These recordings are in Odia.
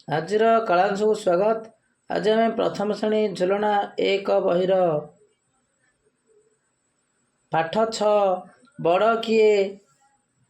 ଆଜିର କାଳାଂଶକୁ ସ୍ୱାଗତ। ଆଜି ଆମେ ପ୍ରଥମ ଶ୍ରେଣୀ ଝୁଲଣା 1 ବହିର ପାଠ 6 ବଡ଼ କିଏ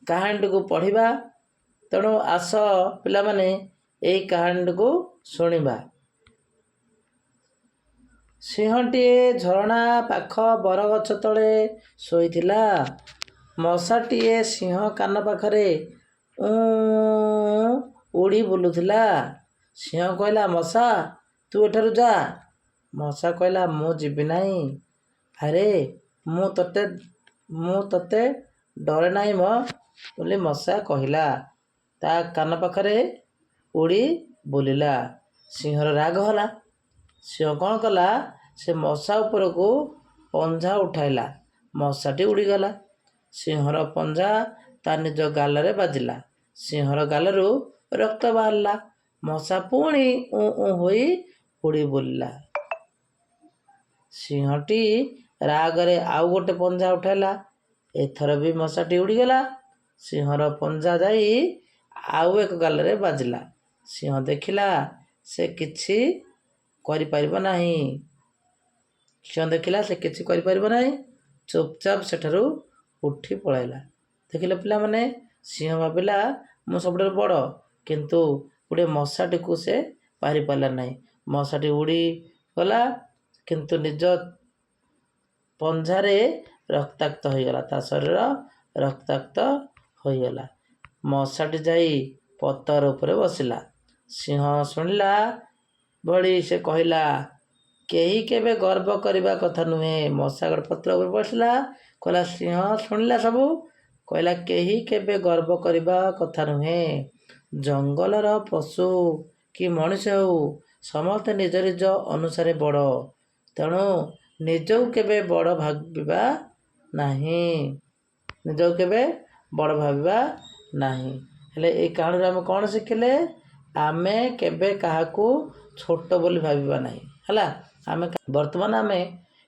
କାହାଣୀଟିକୁ ପଢ଼ିବା। ତେଣୁ ଆସ ପିଲାମାନେ ଏହି କାହାଣୀଟିକୁ ଶୁଣିବା। ସିଂହଟିଏ ଝରଣା ପାଖ ବରଗଛ ତଳେ ଶୋଇଥିଲା। ମଶାଟିଏ ସିଂହ କାନ ପାଖରେ ଉଡ଼ି ବୁଲୁଥିଲା। ସିଂହ କହିଲା, ମଶା ତୁ ଏଠାରୁ ଯା। ମଶା କହିଲା, ମୁଁ ଯିବି ନାହିଁ। ଆରେ ମୁଁ ତତେ ଡରେ ନାହିଁ ମ ବୋଲି ମଶା କହିଲା। ତା କାନ ପାଖରେ ଉଡ଼ି ବୁଲିଲା। ସିଂହର ରାଗ ହେଲା। ସିଂହ କ'ଣ କଲା, ସେ ମଶା ଉପରକୁ ପଞ୍ଝା ଉଠାଇଲା। ମଶାଟି ଉଡ଼ିଗଲା। ସିଂହର ପଞ୍ଝା ତା ନିଜ ଗାଲରେ ବାଜିଲା। ସିଂହର ଗାଲରୁ ରକ୍ତ ବାହାରିଲା। ମଶା ପୁଣି ହୋଇ ଉଡ଼ି ବୁଲିଲା। ସିଂହଟି ରାଗରେ ଆଉ ଗୋଟେ ପଞ୍ଝା ଉଠାଇଲା। ଏଥର ବି ମଶାଟି ଉଡ଼ିଗଲା। ସିଂହର ପଞ୍ଝା ଯାଇ ଆଉ ଏକ ଗାଲରେ ବାଜିଲା। ସିଂହ ଦେଖିଲା ସେ କିଛି କରିପାରିବ ନାହିଁ। ଚୁପଚାପ ସେଠାରୁ ଉଠି ପଳାଇଲା। ଦେଖିଲେ ପିଲାମାନେ, ସିଂହ ଭାବିଲା ମୁଁ ସବୁଠାରୁ ବଡ଼, କିନ୍ତୁ ଗୋଟିଏ ମଶାଟିକୁ ସେ ପାରିପାରିଲା ନାହିଁ। ମଶାଟି ଉଡ଼ିଗଲା, କିନ୍ତୁ ନିଜ ପଞ୍ଝାରେ ରକ୍ତାକ୍ତ ହୋଇଗଲା। ତା ଶରୀର ରକ୍ତାକ୍ତ ହୋଇଗଲା। ମଶାଟି ଯାଇ ପତର ଉପରେ ବସିଲା। ସିଂହ ଶୁଣିଲା ଭଳି ସେ କହିଲା, କେହି କେବେ ଗର୍ବ କରିବା କଥା ନୁହେଁ। ମଶା ଗୋଟେ ପତ୍ର ଉପରେ ବସିଲା, କହିଲା, ସିଂହ ଶୁଣିଲା ସବୁ, କହିଲା, କେହି କେବେ ଗର୍ବ କରିବା କଥା ନୁହେଁ। ଜଙ୍ଗଲର ପଶୁ କି ମଣିଷ ହେଉ, ସମସ୍ତେ ନିଜ ନିଜ ଅନୁସାରେ ବଡ଼। ତେଣୁ ନିଜକୁ କେବେ ବଡ଼ ଭାବିବା ନାହିଁ। ହେଲେ ଏଇ କାହାଣୀରୁ ଆମେ କ'ଣ ଶିଖିଲେ? ଆମେ କେବେ କାହାକୁ ଛୋଟ ବୋଲି ଭାବିବା ନାହିଁ। ହେଲା, ବର୍ତ୍ତମାନ ଆମେ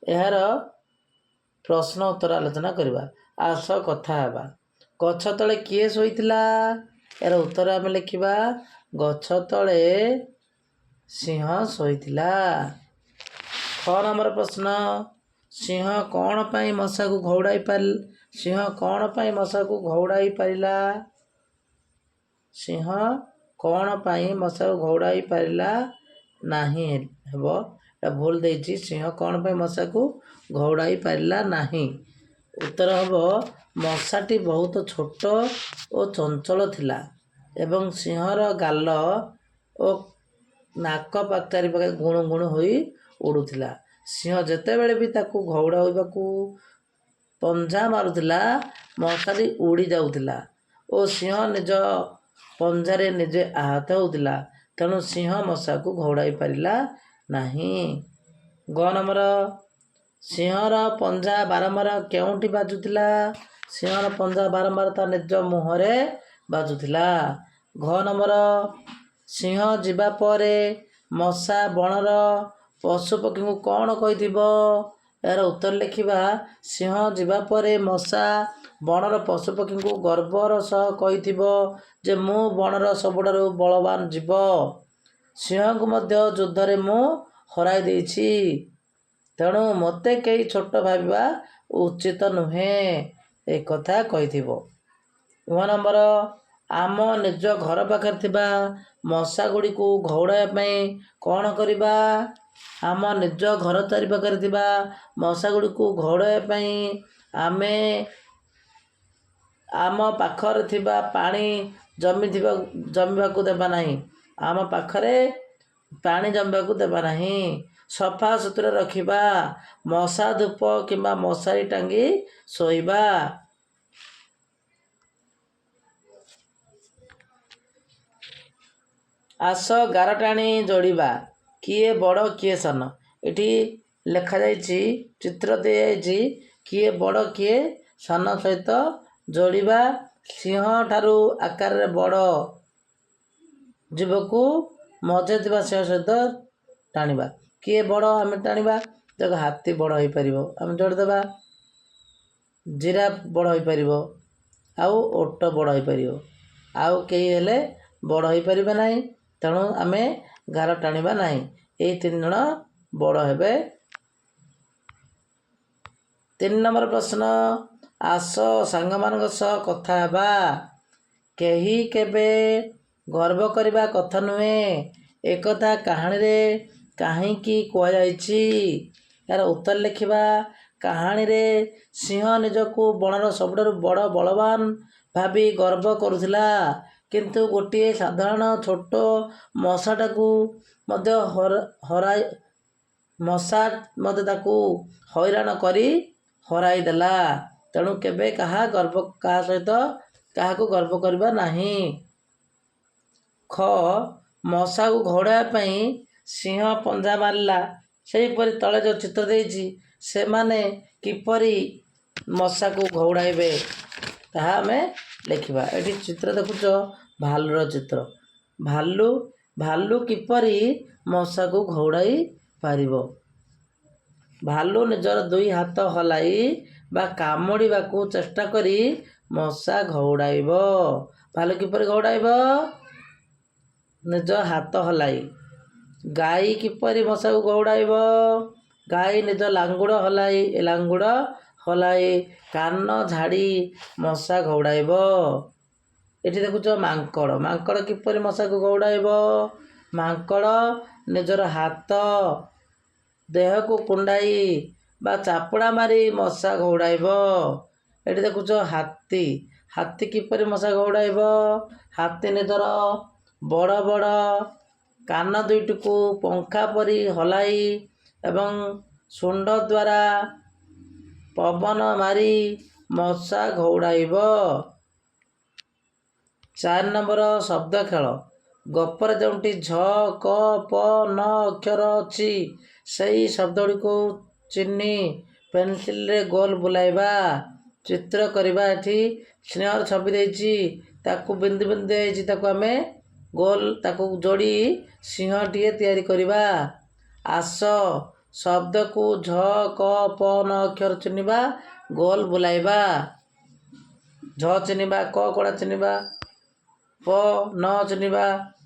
ଏହାର ପ୍ରଶ୍ନ ଉତ୍ତର ଆଲୋଚନା କରିବା। ଆସ କଥା ହେବା। ଗଛ ତଳେ କିଏ ଶୋଇଥିଲା? ଏହାର ଉତ୍ତର ଆମେ ଲେଖିବା। ଗଛ ତଳେ ସିଂହ ଶୋଇଥିଲା। ख ନମ୍ବର ପ୍ରଶ୍ନ, ସିଂହ କ'ଣ ପାଇଁ ମଶାକୁ ଘଉଡ଼ାଇ ପାରିଲା? ସିଂହ କ'ଣ ପାଇଁ ମଶାକୁ ଘଉଡ଼ାଇ ପାରିଲା ନାହିଁ? ହେବ, ଏଟା ଭୁଲ ଦେଇଛି। ସିଂହ କ'ଣ ପାଇଁ ମଶାକୁ ଘଉଡ଼ାଇ ପାରିଲା ନାହିଁ? ଉତ୍ତର ହେବ, ମଶାଟି ବହୁତ ଛୋଟ ଓ ଚଞ୍ଚଳ ଥିଲା ଏବଂ ସିଂହର ଗାଲ ଓ ନାକ ଚାରିପାଖରେ ଗୁଣୁ ଗୁଣୁ ହୋଇ ଉଡ଼ୁଥିଲା। ସିଂହ ଯେତେବେଳେ ବି ତାକୁ ଘଉଡ଼ାଇବାକୁ ପଞ୍ଝା ମାରୁଥିଲା, ମଶାଟି ଉଡ଼ି ଯାଉଥିଲା ଓ ସିଂହ ନିଜ ପଞ୍ଝାରେ ନିଜେ ଆହତ ହେଉଥିଲା। ତେଣୁ ସିଂହ ମଶାକୁ ଘଉଡ଼ାଇ ପାରିଲା ନାହିଁ। ଗ ନମ୍ବର, ସିଂହର ପଞ୍ଝା ବାରମ୍ବାର କେଉଁଠି ବାଜୁଥିଲା? ସିଂହର ପଞ୍ଝା ବାରମ୍ବାର ତା ନିଜ ମୁହଁରେ ବାଜୁଥିଲା। ଘ ନମ୍ବର, ସିଂହ ଯିବା ପରେ ମଶା ବଣର ପଶୁପକ୍ଷୀଙ୍କୁ କ'ଣ କହିଥିବ? ଏହାର ଉତ୍ତର ଲେଖିବା। ସିଂହ ଯିବା ପରେ ମଶା ବଣର ପଶୁପକ୍ଷୀଙ୍କୁ ଗର୍ବର ସହ କହିଥିବ ଯେ ମୁଁ ବଣର ସବୁଠାରୁ ବଳବାନ ଜୀବ। ସିଂହଙ୍କୁ ମଧ୍ୟ ଯୁଦ୍ଧରେ ମୁଁ ହରାଇ ଦେଇଛି। ତେଣୁ ମୋତେ କେହି ଛୋଟ ଭାବିବା ଉଚିତ ନୁହେଁ, ଏ କଥା କହିଥିବ। ଘ ନମ୍ବର, ଆମ ନିଜ ଘର ପାଖରେ ଥିବା ମଶାଗୁଡ଼ିକୁ ଘଉଡ଼ାଇବା ପାଇଁ କ'ଣ କରିବା? ଆମ ନିଜ ଘର ଚାରିପାଖରେ ଥିବା ମଶାଗୁଡ଼ିକୁ ଘଉଡ଼ାଇବା ପାଇଁ ଆମେ ଆମ ପାଖରେ ଥିବା ପାଣି ଜମିବାକୁ ଦେବା ନାହିଁ। ସଫା ସୁତୁରା ରଖିବା। ମଶା ଧୂପ କିମ୍ବା ମଶାରୀ ଟାଙ୍ଗି ଶୋଇବା। ଆସ ଗାରଟାଣି ଯୋଡ଼ିବା। କିଏ ବଡ଼ କିଏ ସାନ? ଏଠି ଲେଖାଯାଇଛି, ଚିତ୍ର ଦିଆଯାଇଛି, କିଏ ବଡ଼ କିଏ ସାନ ସହିତ ଯୋଡ଼ିବା। ସିଂହ ଠାରୁ ଆକାରରେ ବଡ଼ ଜୀବକୁ ମଝିରେ ଥିବା ସିଂହ ସହିତ ଟାଣିବା। କିଏ ବଡ଼ ଆମେ ଟାଣିବା। ଦେଖ, ହାତୀ ବଡ଼ ହୋଇପାରିବ, ଆମେ ଯୋଡ଼ିଦେବା। ଜିରାଫ ବଡ଼ ହୋଇପାରିବ, ଆଉ ଓଟ ବଡ଼ ହୋଇପାରିବ। ଆଉ କେହି ହେଲେ ବଡ଼ ହୋଇପାରିବେ ନାହିଁ। ତେଣୁ ଆମେ ଗାର ଟାଣିବା ନାହିଁ। ଏଇ 3 ଜଣ ବଡ଼ ହେବେ। 3 ନମ୍ବର ପ୍ରଶ୍ନ, ଆସ ସାଙ୍ଗମାନଙ୍କ ସହ କଥା ହେବା। କେହି କେବେ ଗର୍ବ କରିବା କଥା ନୁହେଁ। ଏକଥା କାହାଣୀରେ କାହିଁକି କୁହାଯାଇଛି? ଏହାର ଉତ୍ତର ଲେଖିବା। କାହାଣୀରେ ସିଂହ ନିଜକୁ ବଣର ସବୁଠାରୁ ବଡ଼ ବଳବାନ ଭାବି ଗର୍ବ କରୁଥିଲା, କିନ୍ତୁ ଗୋଟିଏ ସାଧାରଣ ଛୋଟ ମଶାଟାକୁ ମଧ୍ୟ ତାକୁ ହଇରାଣ କରି ହରାଇଦେଲା। ତେଣୁ କେବେ କାହା ସହିତ କାହାକୁ ଗର୍ବ କରିବା ନାହିଁ। ଖ, ମଶାକୁ ଘଉଡ଼ାଇବା ପାଇଁ ସିଂହ ପଞ୍ଝା ମାରିଲା। ସେହିପରି ତଳେ ଯେଉଁ ଚିତ୍ର ଦେଇଛି, ସେମାନେ କିପରି ମଶାକୁ ଘଉଡ଼ାଇବେ ତାହା ଆମେ ଲେଖିବା। ଏଠି ଚିତ୍ର ଦେଖୁଛ ଭାଲୁର ଚିତ୍ର। ଭାଲୁ କିପରି ମଶାକୁ ଘଉଡ଼ାଇ ପାରିବ? ଭାଲୁ ନିଜର 2 ହାତ ହଲାଇ ବା କାମୁଡ଼ିବାକୁ ଚେଷ୍ଟା କରି ମଶା ଘଉଡ଼ାଇବ। ଭାଲୁ କିପରି ଘଉଡ଼ାଇବ? ନିଜ ହାତ ହଲାଇ। ଗାଈ କିପରି ମଶାକୁ ଘଉଡ଼ାଇବ? ଗାଈ ନିଜ ଲାଙ୍ଗୁଡ଼ ହଲାଇ କାନ ଝାଡ଼ି ମଶା ଘଉଡ଼ାଇବ। ଏଠି ଦେଖୁଛ ମାଙ୍କଡ଼ କିପରି ମଶାକୁ ଘଉଡ଼ାଇବ? ମାଙ୍କଡ଼ ନିଜର ହାତ ଦେହକୁ କୁଣ୍ଡାଇ ବା ଚାପୁଡ଼ା ମାରି ମଶା ଘଉଡ଼ାଇବ। ଏଠି ଦେଖୁଛ ହାତୀ କିପରି ମଶା ଘଉଡ଼ାଇବ? ହାତୀ ନିଜର ବଡ଼ ବଡ଼ କାନ 2ଟିକୁ ପଙ୍ଖା ପରି ହଲାଇ ଏବଂ ଶୁଣ୍ଢ ଦ୍ୱାରା ପବନ ମାରି ମଶା ଘଉଡ଼ାଇବ। 4 ନମ୍ବର ଶବ୍ଦ ଖେଳ। ଗପରେ ଯେଉଁଠି ଝ, କ, ପ, ନ ଅକ୍ଷର ଅଛି, ସେହି ଶବ୍ଦଗୁଡ଼ିକୁ ଚିହ୍ନି ପେନସିଲରେ ଗୋଲ ବୁଲାଇବା। ଚିତ୍ର କରିବା। ଏଠି ସ୍ନେହର ଛବି ଦେଇଛି, ତାକୁ ବିନ୍ଦୁ ବିନ୍ଦୁ ଦିଆଯାଇଛି, ତାକୁ ଆମେ ତାକୁ ଯୋଡ଼ି ସିଂହଟିଏ ତିଆରି କରିବା। ଆସ ଶବ୍ଦକୁ ଝ, କ, ପ, ନ ଅକ୍ଷର ଚିହ୍ନିବା, ଗୋଲ ବୁଲାଇବା। ଝ ଚିହ୍ନିବା, କ କୋଡ଼ା ଚିହ୍ନିବା, ପ ନ ଚିହ୍ନିବା,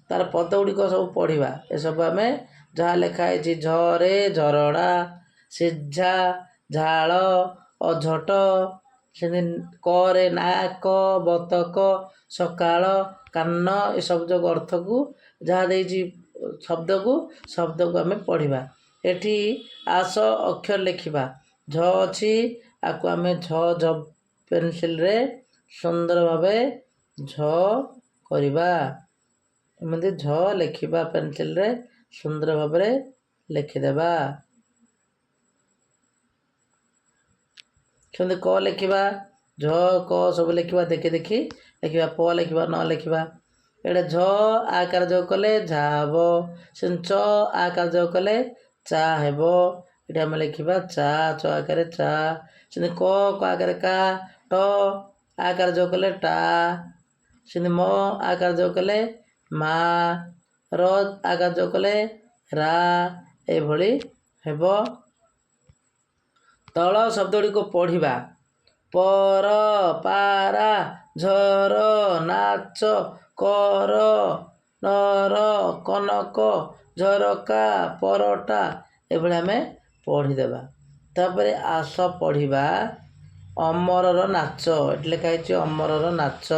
ତାର ପଦଗୁଡ଼ିକ ସବୁ ପଢ଼ିବା। ଏସବୁ ଆମେ ଯାହା ଲେଖା ହେଇଛି, ଝରେ ଝରଣା, ସିଝା, ଝାଳ, ଅଝଟ, ସେମିତି କରେ ନାକ, ବତକ, ସକାଳ, କାନ, ଏସବୁ ଯୋଗ ଅର୍ଥକୁ ଯାହା ଦେଇଛି ଶବ୍ଦକୁ ଆମେ ପଢ଼ିବା। ଏଠି ଆସ ଅକ୍ଷର ଲେଖିବା। ଝ ଅଛି, ଆକୁ ଆମେ ଝ ପେନସିଲରେ ସୁନ୍ଦର ଭାବେ ଝ କରିବା। ଏମିତି ଝ ଲେଖିବା, ପେନସିଲରେ ସୁନ୍ଦର ଭାବରେ ଲେଖିଦେବା। ସେମିତି କ ଲେଖିବା, ଝ କ ସବୁ ଲେଖିବା, ଦେଖି ଲେଖିବା। ପ ଲେଖିବା, ନ ଲେଖିବା। ଏଇଟା ଝ ଆକାର ଯୋଗ କଲେ ଝା ହେବ। ସେମିତି ଚ ଆକାର ଯୋଗ କଲେ ଚା ହେବ। ଏଠି ଆମେ ଲେଖିବା ଚା, ଚ ଆକାରରେ ଚା। ସେମିତି କ ଆକାରରେ କା, ଟ ଆକାର ଯୋଗ କଲେ ଟା। ସେମିତି ମ ଆକାର ଯୋଗ କଲେ ମା, ର ଆକାର ଯୋଗ କଲେ ରା, ଏଇଭଳି ହେବ। ତଳ ଶବ୍ଦଗୁଡ଼ିକୁ ପଢ଼ିବା। ପର, ପାରା, ଝର, ନାଚ, କର, ନର, କନକ, ଝରକା, ପରଟା, ଏଭଳି ଆମେ ପଢ଼ିଦେବା। ତାପରେ ଆସ ପଢ଼ିବା ଅମରର ନାଚ। ଏଠି ଲେଖା ହେଇଛି ଅମରର ନାଚ।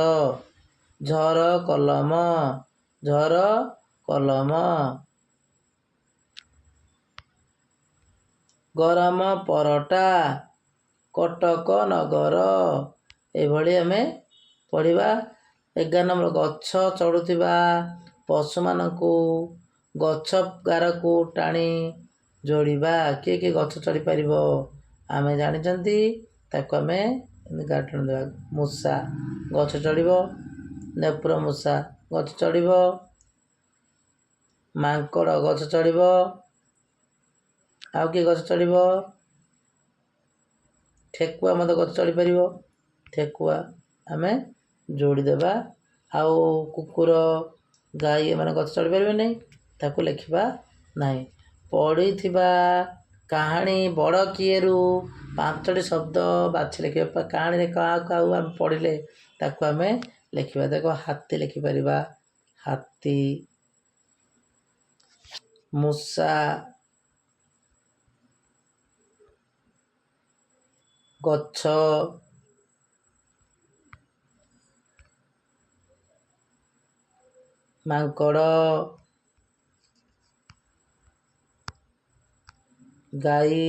ଝର କଲମ, ଝର କଲମ। ଗରମ ପରଟା, କଟକ ନଗର। ଏଭଳି ଆମେ ପଢ଼ିବା। 11 ନମ୍ବର, ଗଛ ଚଢ଼ୁଥିବା ପଶୁମାନଙ୍କୁ ଗଛ ଗାରକୁ ଟାଣି ଯୋଡ଼ିବା। କିଏ କିଏ ଗଛ ଚଢ଼ିପାରିବ ଆମେ ଜାଣିଛନ୍ତି, ତାକୁ ଆମେ ଗାର ଟାଣି ଦେବା। ମୂଷା ଗଛ ଚଢ଼ିବ, ନେପୁର ମୂଷା ଗଛ ଚଢ଼ିବ, ମାଙ୍କଡ଼ ଗଛ ଚଢ଼ିବ। ଆଉ କିଏ ଗଛ ଚଢ଼ିବ? ଠେକୁଆ ମଧ୍ୟ ଗଛ ଚଢ଼ିପାରିବ। ଠେକୁଆ ଆମେ ଯୋଡ଼ିଦେବା। ଆଉ କୁକୁର, ଗାଈ ଏମାନେ ଗଛ ଚଢ଼ିପାରିବେ ନାହିଁ, ତାକୁ ଲେଖିବା ନାହିଁ। ପଢ଼ିଥିବା କାହାଣୀ ବଡ଼ କିଏରୁ 5ଟି ଶବ୍ଦ ବାଛି ଲେଖିବା। କାହାଣୀରେ କାହାକୁ ଆମେ ପଢ଼ିଲେ ତାକୁ ଆମେ ଲେଖିବା। ଦେଖ ହାତୀ ଲେଖିପାରିବା, ହାତୀ। ମୂଷା, ଗଛ, ମାଙ୍କଡ଼, ଗାଈ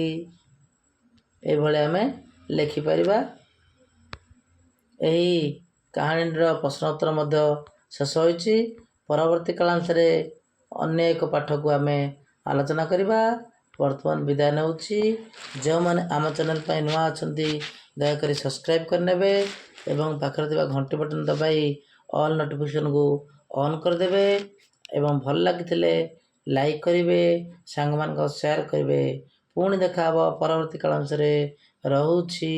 ଏଭଳି ଆମେ ଲେଖିପାରିବା। ଏହି କାହାଣୀର ପ୍ରଶ୍ନ ଉତ୍ତର ମଧ୍ୟ ଶେଷ ହୋଇଛି। ପରବର୍ତ୍ତୀ କାଳାଂଶରେ ଅନ୍ୟ ଏକ ପାଠକୁ ଆମେ ଆଲୋଚନା କରିବା। ବର୍ତ୍ତମାନ ବିଦାୟ ନେଉଛି। ଯେଉଁମାନେ ଆମ ଚ୍ୟାନେଲ୍ ପାଇଁ ନୂଆ ଅଛନ୍ତି ଦୟାକରି ସବସ୍କ୍ରାଇବ୍ କରିନେବେ ଏବଂ ପାଖରେ ଥିବା ଘଣ୍ଟି ବଟନ୍ ଦବାଇ ଅଲ୍ ନୋଟିଫିକେସନ୍କୁ ଅନ୍ କରିଦେବେ ଏବଂ ଭଲ ଲାଗିଥିଲେ ଲାଇକ୍ କରିବେ, ସାଙ୍ଗମାନଙ୍କ ସେୟାର କରିବେ। ପୁଣି ଦେଖା ହେବ ପରବର୍ତ୍ତୀ କାଳାଂଶରେ। ରହୁଛି।